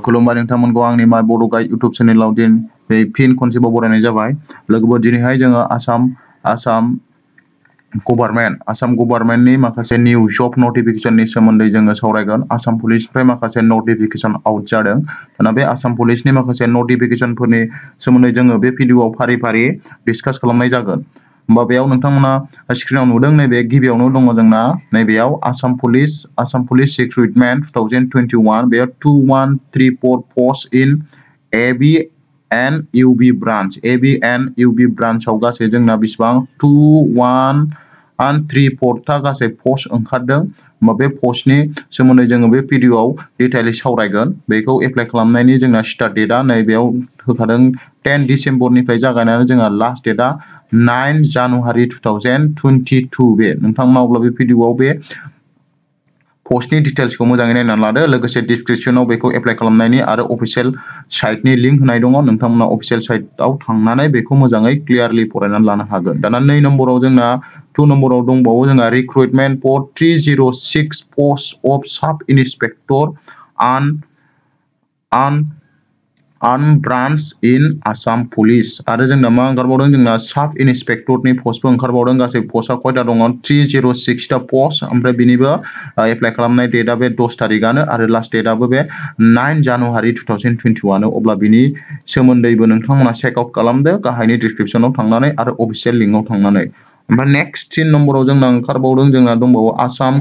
खुलुमबाय नोंथांमोनखौ आंनि माय बड' गाइड इउटुब चेनेलाव फिन खनसेबाव बरायनाय जाबाय। लोगोफोर दिनैहाय जोङो आसाम गभर्नमेन्टनि माखासे निउ जब नटिफिकेशननि सोमोन्दै जोङो सावरायगोन। आसाम पुलिसनिफ्राय माखासे नटिफिकेशन आउट जादों। दाना बे आसाम पुलिसनि माखासे नटिफिकेशनफोरनि सोमोन्दै जोङो बे भिडिअआव फारि फारि डिसकास खालामनाय जागोन। होमबा बेयाव नोंथांमोना स्क्रिनाव नुदों नैबे गिबियावनो दङ जोंना नैबेयाव आसाम पुलिस रिक्रुटमेन्ट 2021 बेयाव 2134 post in AB and UB branch ब्रान्चआव गासै जोंना बेसेबां 2134 ता गासै पोस्ट ओंखारदों। होमबा बे पोस्टनि सोमोन्दै जोङो बे भिडिअआव डिटेइलै सावरायगोन। बेखौ एप्लाइ खालामनायनि जोंना स्टार्ट डेटआ नैबेयाव होखादों 10 डिसेम्बरनिफ्राय जागायनानै जोंहा लास्ट डेटआ 9 जानुवारि 2022 बे नोंथांमोना अब्ला बे भिडिअआव बे पस्टनि डिटेल्सखौ मोजाङै नायनानै लादो। लोगोसे डिसक्रिपसनाव बेखौ एप्लाइ खालामनायनि आरो अफिसियेल साइटनि लिंक होनाय दङ। नोंथांमोना अफिसियेल साइटआव थांनानै बेखौ मोजाङै क्लियारलि फरायनानै लानो हागोन। दाना 2 नम्बराव दंबावो जोंहा रिक्रुटमेन्ट फर 306 पोस्ट अफ साब इन्सपेक्टर ब्रान्च इन आसाम पुलिस आरो जोंना मा ओंखारबावदों जोंना साब इन्सपेक्टरनि पस्टबो ओंखारबावदों। गासै पस्टआ खयथा दङ 306 ता पस्ट। ओमफ्राय बिनिबो एप्लाइ खालामनाय डेटआ बे 10 तारिखआनो आरो लास्ट डेटआबो बे 9 जानुवारि 2021 अब्ला बिनि सोमोन्दैबो नोंथांमोना चेक आउट खालामदो गाहायनि डिसक्रिपसनाव थांनानै आरो अफिसियेल लिंकआव थांनानै। ओमफ्राय नेक्स्ट 3 नम्बराव जोंना दंबावो आसाम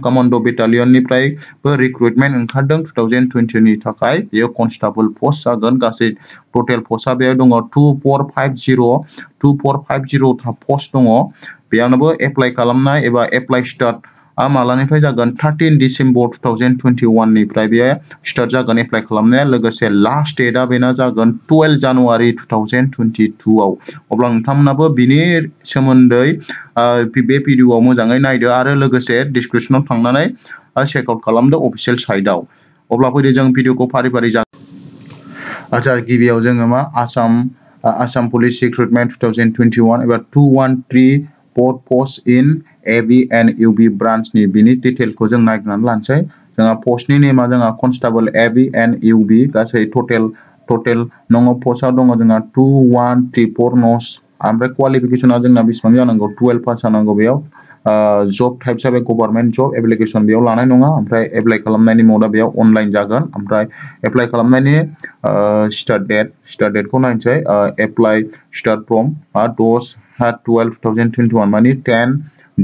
कमान्ड' बेटालियननिफ्रायबो रिक्रुटमेन्ट ओंखारदों 2020 नि थाखाय। बेयो कनस्टेबल पस्ट जागोन। गासै टटेल पस्टआ बेयाव दङ 2450 था पस्ट दङ। बेयावनोबो एप्लाइ खालामनाय एबा एप्लाइ स्टार्टआ मालानिफ्राय जागोन 13 डिसेम्बर 2021 निफ्राय बे स्टार्ट जागोन एप्लाइ खालामनाया। लोगोसे लास्ट डेटआ बेना जागोन 12 जानुवारि 2022 आव। अब्ला नोंथांमोनाबो बिनि सोमोन्दै बे भिडिअआव मोजाङै नायदो आरो लोगोसे डिसक्रिपसनाव थांनानै चेक आउट खालामदो अफिसियेल साइटआव। अब्ला फैदो जों भिडिअखौ फारि फारि आচ্ছা गिबियाव जोङो मा आसाम पुलिस रिक्रुटमेन्ट 2021 एबा 2134 पोस्ट इन एबी एन्ड इउबी ब्रान्चनि बिनि डिटेलखौ जों नायनानै लानोसै। जोंहा पस्टनि नेमा जोंहा कनस्टेबल एबी एन्ड इउबी गासै टटेल पस्टआ दङ जोंहा 2134 नस। ओमफ्राय क्वालिफिकेसना जोंना बेसेबां जानांगौ 12 पास जानांगौ। बेयाव जब टाइप जाबाय गभर्नमेन्ट जब एप्लिकेसन बेयाव लानाय नङा। ओमफ्राय एप्लाइ खालामनायनि मडआ बेयाव अनलाइन जागोन। ओमफ्राय एप्लाइ खालामनायनि स्टार्ट डेटखौ नायनोसै। एप्लाइ स्टार्ट फ्रम 10/12/2021 मानि 10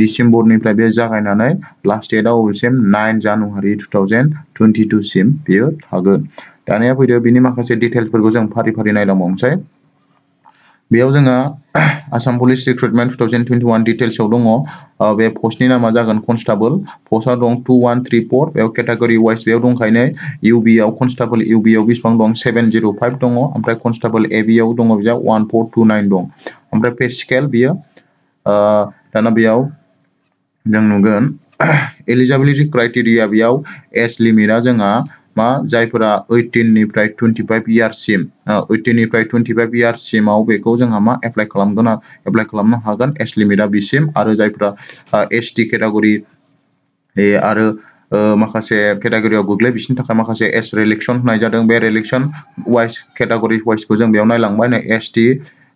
डिसेम्बरनिफ्राय बे जागायनानै लास्ट डेटआ अबेसिम 9 जानुवारि 2022 सिम बेयो थागोन। दानिया फैदो बिनि माखासे डिटेल्सफोरखौ जों फारि फारि नायलांबावनोसै। बेयाव जोंहा आसाम पुलिस रिक्रुटमेन्ट 2021 डिटेल्सआव दङ बे पस्टनि नामा जागोन कनस्टेबल। पस्टआ दं 2134। बेयाव केटेगरि वाइज बेयाव दंखायनो इउबीआव कनस्टेबल इउबीआव बेसेबां दं 705 दङ। ओमफ्राय कनस्टेबल एबीआव दङ बेयाव 1429 दं। ओमफ्राय पे स्केल बियो दाना बेयाव जों नुगोन एलिजिबिलिटि क्राइटेरिया बेयाव एज लिमिटआ जोंहा मा जायफोरा 18 निफ्राय 25 इयार्ससिम 18 निफ्राय 25 इयार्ससिमाव बेखौ जोंहा मा एप्लाइ खालामनो हागोन। एज लिमिटआ बिसिम आरो जायफोरा एसटी केटेगरि आरो माखासे केटेगरियाव गोग्लैयो बिसोरनि थाखाय माखासे एज रिलेक्सन होनाय जादों। बे रिलेक्सन वाइज केटेगरि वाइजखौ जों बेयाव नायलांबाय। एसटी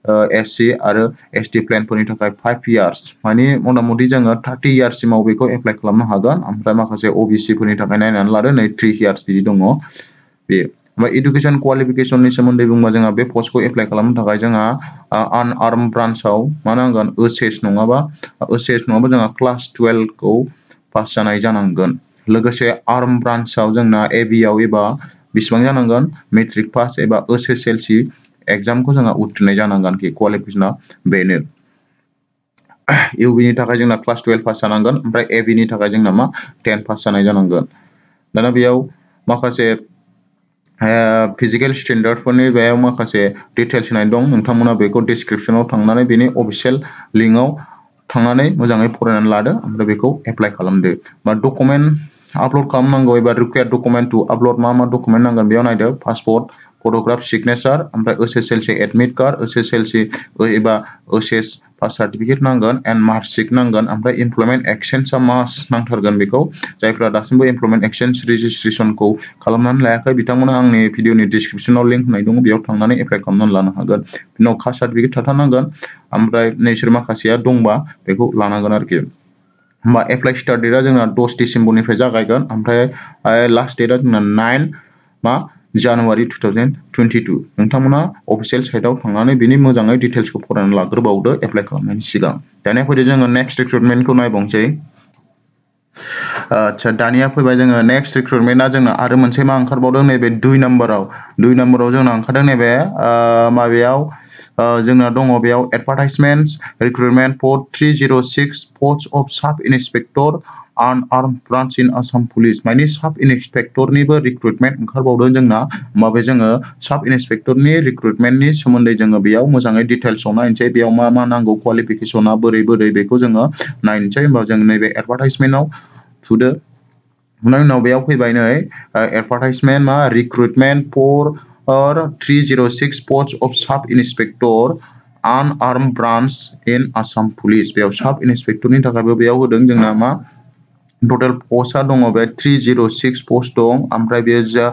एससी आरो एसटी प्लेनफोरनि थाखाय 5 इयार्स मानि मथा-मथि जोङो 30 इयार्ससिमाव बेखौ एप्लाइ खालामनो हागोन। ओमफ्राय माखासे ओबीसी फोरनि थाखाय नायनानै लादो नै 3 इयार्स बिदि दङ बे। ओमफ्राय इडुकेसन क्वालिफिकेसननि सोमोन्दै बुंबा जोंहा बे पस्टखौ एप्लाइ खालामनो थाखाय जोंहा आनआर्म ब्रान्चआव मा नांगोन ओचएस नङाबा जोंहा क्लास 12 खौ पास जानाय जानांगोन। लोगोसे आर्म ब्रान्चआव जोंना एबीआव एबा बेसेबां जानांगोन मेट्रिक पास एबा एसएसएलसी एग्जामखौ जोंहा उथ्रिनाय जानांगोन कि क्वालिफिकेसना बेनो। इउबीनि थाखाय जोंना क्लास 12 पास जानांगोन। ओमफ्राय एबीनि थाखाय जोंना मा 10 पास जानाय जानांगोन। दाना बेयाव माखासे फिजिकेल स्टेन्डार्डफोरनि बेयाव माखासे डिटेल्स होनाय दं। नोंथांमोना बेखौ डिसक्रिपसनाव थांनानै बेनि अफिसियेल लिंकआव थांनानै मोजाङै फरायनानै लादो। ओमफ्राय बेखौ एप्लाइ खालामदो। बा आपलोड खालामनांगौ एबा रिक्वायर्ड डकुमेन्ट टु आपलोड मा डकुमेन्ट नांगोन बेयाव नायदो पासपोर्ट फटोग्राफ सिगनेचार ओमफ्राय एसएसएलसी एडमिट कार्ड एसएसएलसी एबा एचएस पास सार्टिफिकेट नांगोन एन्ड मार्कशीट नांगोन ओमफ्राय इमप्लयमेन्ट एक्सचेन्जआ मास्ट नांथारगोन बेखौ जायफ्रा दासिमबो इमप्लयमेन्ट एक्सचेन्ज रेजिस्ट्रेसनखौ खालामनानै लायाखै बिथांमोना आंनि भिडिअनि डिसक्रिपसनाव लिंक होनाय दङ बेयाव थांनानै एप्लाइ खालामनानै लानो हागोन बिनाव कास्ट सार्टिफिकेट थाथारनांगोन ओमफ्राय नोंसोर माखासेया दंबा बेखौ लानांगोन आरोखि होमबा एप्लाइ स्टार्ट डेटआ जोंना 10 डिसेम्बरनिफ्राय जागायगोन ओमफ्राय लास्ट डेटआ जोंना 9 जानुवारि 2022 नोंथांमोना अफिसियेल साइटआव थांनानै बिनि मोजाङै डिटेल्सखौ फरायनानै लाग्रोबावदो एप्लाइ खालामनायनि सिगां दानिया फैदो जोङो नेक्स्ट रिक्रुटमेन्टखौ नायबावनोसै आच्छा दानिया फैबाय जोङो नेक्स्ट रिक्रुटमेन्टआ जोंना आरो मोनसे मा ओंखारबावदों नैबे 2 नम्बराव जोंना ओंखारदों नैबे माबायाव जोंना दङ बेयाव एडभार्टाइजमेन्ट्स रिक्रुटमेन्ट फर 306 पोस्ट अफ साब इन्सपेक्टर आर्म ब्रान्च इन आसाम पुलिस माने साब इन्सपेक्टरनिबो रिक्रुटमेन्ट ओंखारबावदों जोंना होमबाबो जोङो साब इन्सपेक्टरनि रिक्रुटमेन्टनि सोमोन्दै जोङो बेयाव मोजाङै डिटेल्सआव नायनोसै बेयाव मा नांगौ क्वालिफिकेसना बोरै बेखौ जोङो नायनोसै होमबा जों नैबे एडभार्टाइजमेन्टआव थुदो उनाव बेयाव फैबाय नै एडभार्टाइजमेन्ट मा रिक्रुटमेन्ट फर 306 पोस्ट अफ साब इन्सपेक्टर आर्म ब्रान्च इन आसाम पुलिस बेयाव साब इन्सपेक्टरनि थाखायबो बेयाव होदों जोंना मा टोटल पोस्टआ दङ बे 306 पोस्ट दं ओमफ्राय बेयो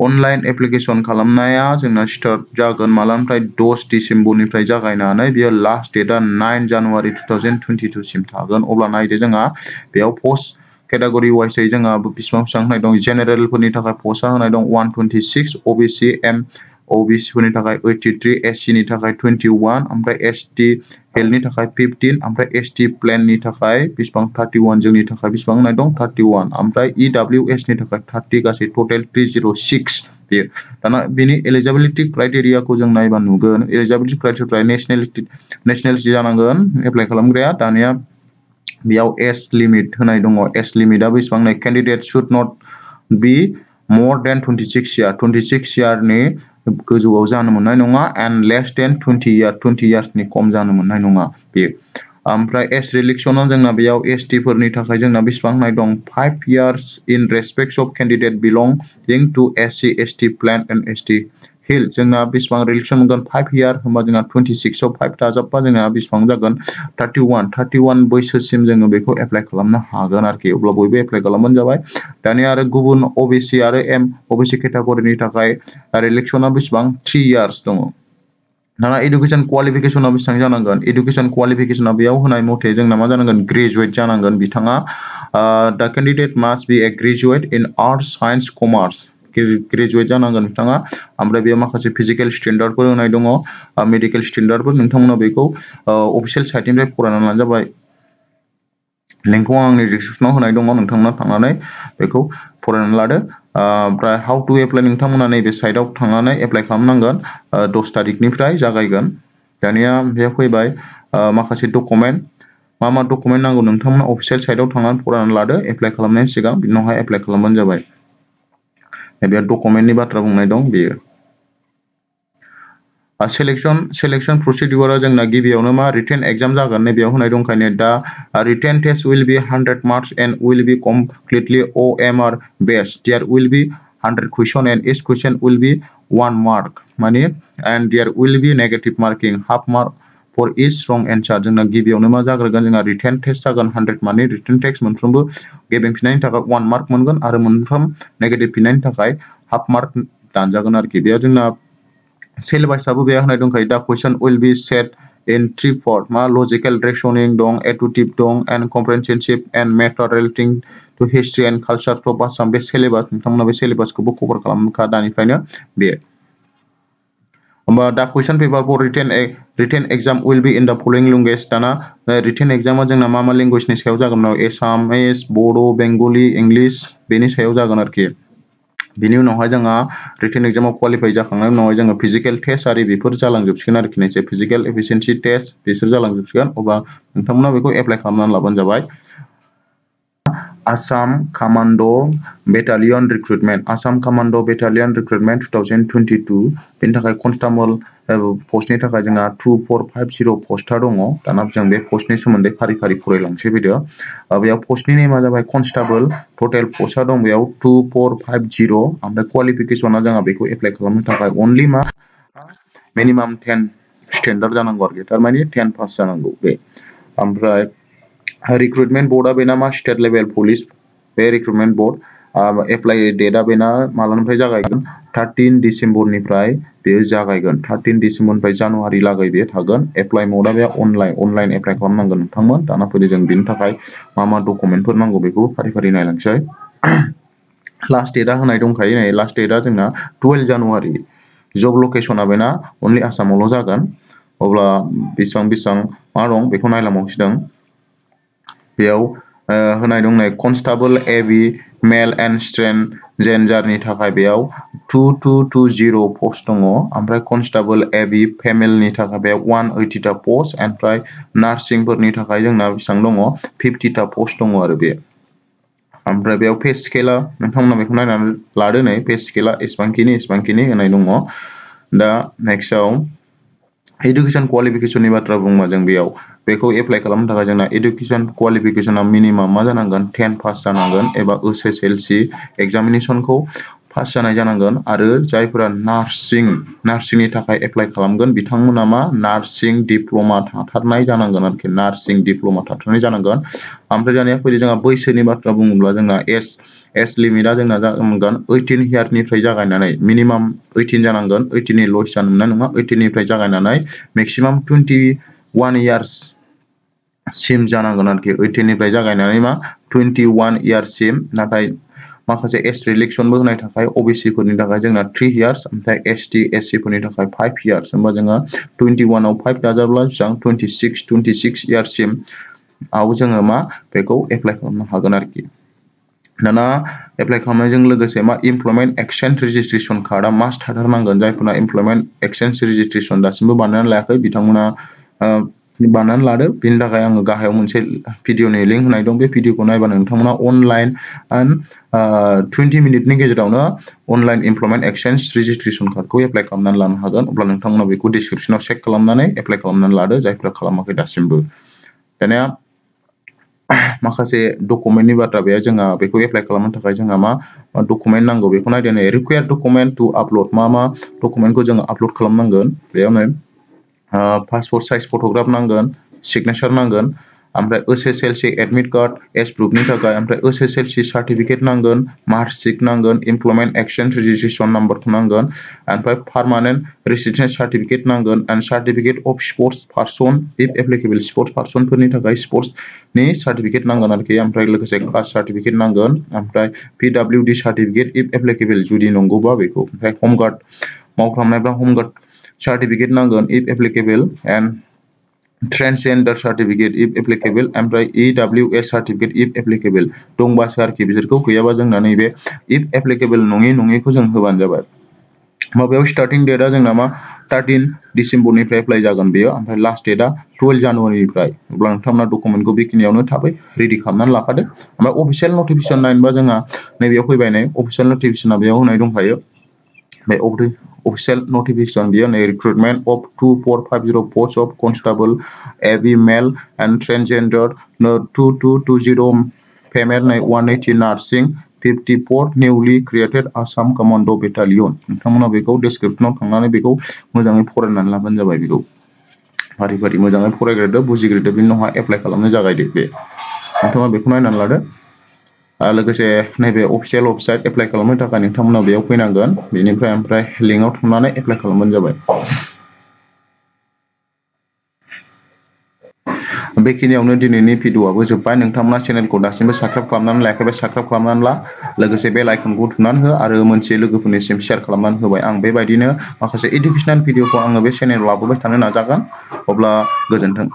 अनलाइन एप्लिकेशन खालामनाया जोंना स्टार्ट जागोन मालानिफ्राय 10 डिसेम्बरनिफ्राय जागायनानै बेयो लास्ट डेटआ 9 जानुवारि 2022 सिम थागोन अब्ला नायदो जोंहा बेयाव पोस्ट कैटेगरी वाइसै जोंहा बेसेबां होनाय दं जेनेरेलफोरनि थाखाय पोस्टआ होनाय दं 126 ओबीसी ओबीसीफोरनि थाखाय 83 एससी नि थाखाय 21 ओमफ्राय एसटी हेल्थनि थाखाय 15 ओमफ्राय एसटी प्लेननि थाखाय बेसेबां 31 जोंनि थाखाय बेसेबां होनाय दं 31 ओमफ्राय ईडब्ल्यूएस नि थाखाय 30 गासै टोटल 306 बेयो दाना बेनि एलिजिबिलिटी क्राइटेरियाखौ जों नायबा नुगोन एलिजिबिलिटी क्राइटेरिया नेशनेलिटी जानांगोन एप्लाइ खालामग्राया दानिया बेयाव एज लिमिट होनाय दङ एज लिमिटआ बेसेबां candidate should not be more than 26 इयारनि गोजौआव जानो मोननाय नङा एन्ड लेस देन 20 इयार्सनि खम जानो मोननाय नङा बे ओमफ्राय एज रिलेक्सनाव जोंना बेयाव एसटी फोरनि थाखाय जोंना बेसेबां होनाय दं 5 years in respect of candidate belonging to SC ST plain and ST hill जोंना बेसेबां रिलेक्सन मोनगोन 5 इयार होमबा जोंना 26 आव 5 दाजाबबा जोंना बेसेबां जागोन 31 बैसोसिम जोङो बेखौ एप्लाइ खालामनो हागोन आरोखि अब्ला बयबो एप्लाइ खालामबानो जाबाय दानिया आरो गुबुन ओबीसी आरो ओबीसी कैटेगरीनि थाखाय रिलेक्सना बेसेबां 3 इयार्स दङ दाना एडुकेशन क्वालिफिकेशना बेसेबां जानांगोन एडुकेशन क्वालिफिकेशना बेयाव होनाय मथे जोंना मा जानांगोन ग्रेजुवेट जानांगोन बिथाङा द candidate mast B A graduate in arts science commerce graduate जानांगोन बिथाङा ओमफ्राय बेयाव माखासे फिजिकल स्टेन्डार्डफोर होनाय दङ मेडिकेल स्टेन्डार्डफोर नोंथांमोना बेखौ अफिसियेल साइटनिफ्राय फरायनानै लानो जाबाय लिंकखौ आंनि डिसक्रिपसनाव होनाय दङ नोंथांमोना थांनानै बेखौ फरायनानै लादो ओमफ्राय हाउ टु एप्लाइ नोंथांमोना नैबे साइटआव थांनानै एप्लाइ खालामनांगोन 10 तारिखनिफ्राय जागायगोन दानिया बेयाव फैबाय माखासे डकुमेन्ट मा डकुमेन्ट नांगौ नोंथांमोना अफिसियेल साइटआव थांनानै फरायनानै लादो एप्लाइ खालामनायनि सिगां बिनावहाय एप्लाइ खालामबानो जाबाय बेयाव डकुमेन्टनि बाथ्रा बुंनाय दं बेयो सेलेक्शन प्रोसिडिउरा जोंना गिबियावनो मा रिटेन एग्जाम जागोन नै बेयाव होनाय दंखायनो दा written test will be 100 marks and will be completely OMR based there will be 100 question and each question will be 1 mark माने and there will be negative marking half mark for each wrong answer जोंना गिबियावनो मा जाग्रोगोन जोंना written test जागोन 100 माने written test मोनफ्रोमबो गेबें फिननायनि थाखाय 1 मार्क मोनगोन आरो मोनफ्रोम नेगेटिभ फिननायनि थाखाय हाफ मार्क दानजागोन आरोखि बेयाव जोंना सिलेबासाबो बेयाव होनाय दंखायो दा question will be set in 3 part मा लजिकल रिजनिंग दं एडुटिव दं and comprehensive and method relating to history and culture of Assam बे सिलेबास नोंथांमोना बे सिलेबासखौबो कभार खालामखा दानिफ्रायनो बे होमबा दा question paper for written exam will be in the following language दाना रिटेन एग्जामा जोंना मा लैंग्वेजनि सायाव जागोन एसामिस बड' बेंगली इंलिश बेनि सायाव जागोन आरोखि बिनि उनावहाय जोंहा रिटेन एग्जामाव क्वालिफाइ जाखांनायनि उनावहाय जोङो फिजिकल टेस्ट आरि बेफोर जालांजोबसिगोन आरोखि मोनसे फिजिकल एफिशिएन्सि टेस्ट बिसोर जालांजोबसिगोन अब्ला नोंथांमोना बेखौ एप्लाइ खालामनानै लाबानो जाबाय आसाम कमान्ड' बेटालियन रिक्रुटमेन्ट 2022 बेनि थाखाय कनस्टेबल पस्टनि थाखाय जोंहा 2450 पस्टआ दङ दाना जों बे पस्टनि सोमोन्दै फारि फारि फरायलांसै फैदो बेयाव पस्टनि नेमा जाबाय कनस्टेबल टोटेल पस्टआ दं बेयाव 2450 ओमफ्राय क्वालिफिकेशना जोंहा बेखौ एप्लाइ खालामनो थाखाय अनलि मा मिनिमाम 10 स्टैंडार्ड जानांगौ आरोखि थारमाने 10 पास जानांगौ बे ओमफ्राय रिक्रुटमेंट बोर्डआ बेना मा स्टेट लेवल पुलिस बे रिक्रुटमेंट बोर्ड एप्लाइ डेटआ बेना मालानिफ्राय जागायगोन 13 डिसेम्बरनिफ्राय बेयो जागायगोन 13 डिसेम्बरनिफ्राय जानुवारि लागै बे थागोन एप्लाइ मोडआ बे अनलाइन एप्लाइ खालामनांगोन नोंथांमोन दाना फैदो जों बिनि थाखाय मा डकुमेन्टफोर नांगौ बेखौ फारि फारि नायलांसै लास्ट डेटआ होनाय दंखायो नै लास्ट डेटआ जोंना 12 जानुवारि जब लकेशना बेना अनलि आसामावल' जागोन अब्ला बेसेबां मा दं बेखौ नायलांबावसिदों बेयाव होनाय दं नै कनस्टेबल एबि मेल एन्ड ट्रान्सजेन्डारनि थाखाय बेयाव 2220 पस्ट दङ ओमफ्राय कनस्टेबल एबि फेमेलनि थाखाय बेयाव 180 टा पस्ट ओमफ्राय नार्सिंफोरनि थाखाय जोंना बेसेबां दङ 50 टा पस्ट दङ आरो बे ओमफ्राय बेयाव पे स्केलआ नोंथांमोना बेखौ नायनानै लादो नै पे स्केलआ एसेबांखिनि होनाय दङ दा नेक्स्टआव एडुकेशन क्वालिफिकेशननि बाथ्रा बुंबा जों बेयाव बेखौ एप्लाइ खालामनो थाखाय जोंना एडुकेशन क्वालिफिकेशना मिनिमाम मा जानांगोन 10 पास जानांगोन एबा एसएसएलसी एग्जामिनेशनखौ पास जानाय जानांगोन आरो जायफोरा नार्सिंनि थाखाय एप्लाइ खालामगोन बिथांमोना मा नार्सिं डिप्ल'मा थाथारनाय जानांगोन आरोखि नार्सिं डिप्ल'मा थाथारनाय जानांगोन ओमफ्राय दानिया फैदो जोंहा बैसोनि बाथ्रा बुङोब्ला जोंना एज लिमिटआ जोंना जागोन 18 इयारनिफ्राय जागायनानै मिनिमाम 18 जानांगोन 18 नि लस जानो मोननाय नङा 18 निफ्राय जागायनानै मेक्सिमाम 21 इयार्स सिम जानांगोन आरोखि 18 निफ्राय जागायनानै मा 21 इयार्ससिम नाथाय माखासे एज रिलेक्सनबो होनाय थाखाय ओबीसी फोरनि थाखाय जोंना 3 इयार्स ओमफ्राय एसटी एससी फोरनि थाखाय 5 इयार्स होनबा जोङो 21 आव 5 दाजाब्ला बेसेबां 26 इयार्ससिम आव जोङो मा बेखौ एप्लाइ खालामनो हागोन आरोखि दाना एप्लाइ खालामनायजों लोगोसे मा इमप्लयमेन्ट एक्सचेन्ज रेजिस्ट्रेशन कार्डआ मास्ट थाथारनांगोन जायफोरना इमप्लयमेन्ट एक्सचेन्ज रेजिस्ट्रेशन दासिमबो बानायनानै लायाखै बिथांमोना बानायनानै लादो बेनि थाखाय आङो गाहायाव मोनसे भिडिअनि लिंक होनाय दं बे भिडिअखौ नायबानो नोंथांमोना अनलाइन 20 मिनिटनि गेजेरावनो अनलाइन इमप्लयमेन्ट एक्सचेन्ज रेजिस्ट्रेशन कार्डखौ एप्लाइ खालामनानै लानो हागोन अब्ला नोंथांमोना बेखौ डिसक्रिप्शनाव चेक खालामनानै एप्लाइ खालामनानै लादो जायफोरा खालामाखै दासिमबो दानिया माखासे डकुमेन्टनि बाथ्रा बेयाव जोंहा बेखौ एप्लाइ खालामनो थाखाय जोंहा मा डकुमेन्ट नांगौ बेखौ नायदो नै रिक्वायर्ड डकुमेन्ट टु आपल'ड मा डकुमेन्टखौ जोङो आपल'ड खालामनांगोन बेयावनो पासपोर्ट साइज फट'ग्राफ नांगोन सिगनेचार नांगोन ओमफ्राय एसएसएलसी एडमिट कार्ड एज प्रुफनि थाखाय ओमफ्राय एसएसएलसी सार्टिफिकेट नांगोन मार्कशीट नांगोन इमप्लयमेन्ट एक्सचेन्ज रेजिस्ट्रेशन नाम्बारखौ नांगोन ओमफ्राय पार्मानेन्ट रेसिडेन्स सार्टिफिकेट नांगोन and certificate of sports person if applicable sports पार्सनफोरनि थाखाय स्पर्ट्सनि सार्टिफिकेट नांगोन आरोखि ओमफ्राय लोगोसे कास्ट सार्टिफिकेट नांगोन ओमफ्राय पिडब्लिउडि सार्टिफिकेट इफ एप्लिकेबल जुदि नंगौबा बेखौ ओमफ्राय हम गार्ड मावफ्रामनायब्ला हम गार्ड सार्टिफिकेट नांगोन if applicable and transgender certificate if applicable ओमफ्राय EWS सार्टिफिकेट इफ एप्लिकेबल दंबासो आरोखि बिसोरखौ गैयाबा जोंना नैबे इफ एप्लिकेबल नङिखौ जों होबानो जाबाय माबायाव स्टार्टिं डेटआ जोंना मा 13 डिसेम्बरनिफ्राय एप्लाइ जागोन बेयो ओमफ्राय लास्ट डेटआ 12 जानुवारिनिफ्राय अब्ला नोंथांमोना डकुमेन्टखौ बेखिनियावनो थाबै रेडि खालामनानै लाखादो ओमफ्राय अफिसियेल नटिफिकेसन नायनोबा जोंहा नैबेयाव फैबाय नै अफिसियेल नटिफिकेसना बेयाव होनाय दंखायो बे अफिसियेल नटिफिकेसन बेयो नै recruitment of 2450 post of constable AB male and transgender 2220 female नै 180 nursing 54 निउलि created Assam command' battalion नोंथांमोना बेखौ डिसक्रिप्शनाव थांनानै बेखौ मोजाङै फरायनानै लाबानो जाबाय बेखौ फारि फारि मोजाङै फरायग्रोदो बुजिग्रोदो बिनि उनावहाय एप्लाइ खालामनो जागायदो बे नोंथाङा बेखौ नायनानै लादो लोगोसे नैबे अफिसियेल वेबसाइट एप्लाइ खालामनो थाखाय नोंथांमोना बेयाव फैनांगोन बेनिफ्राय ओमफ्राय लिंकआव थांनानै एप्लाइ खालामबानो जाबाय बेखिनियावनो दिनैनि भिडिअ'आबो जोब्बाय नोंथांमोना चेनेलखौ दासिमबो साबस्क्राइब खालामनानै लायाखैबा साबस्क्राइब खालामनानै ला लोगोसे बेल आइकनखौ थुनानै हो आरो मोनसे लोगोफोरनिसिम शेयार खालामनानै होबाय आं बेबायदिनो माखासे इडुकेसनेल भिडिअ'खौ आङो बे चेनेलाव लाबोबाय थानो नाजागोन अब्ला गोजोन्थों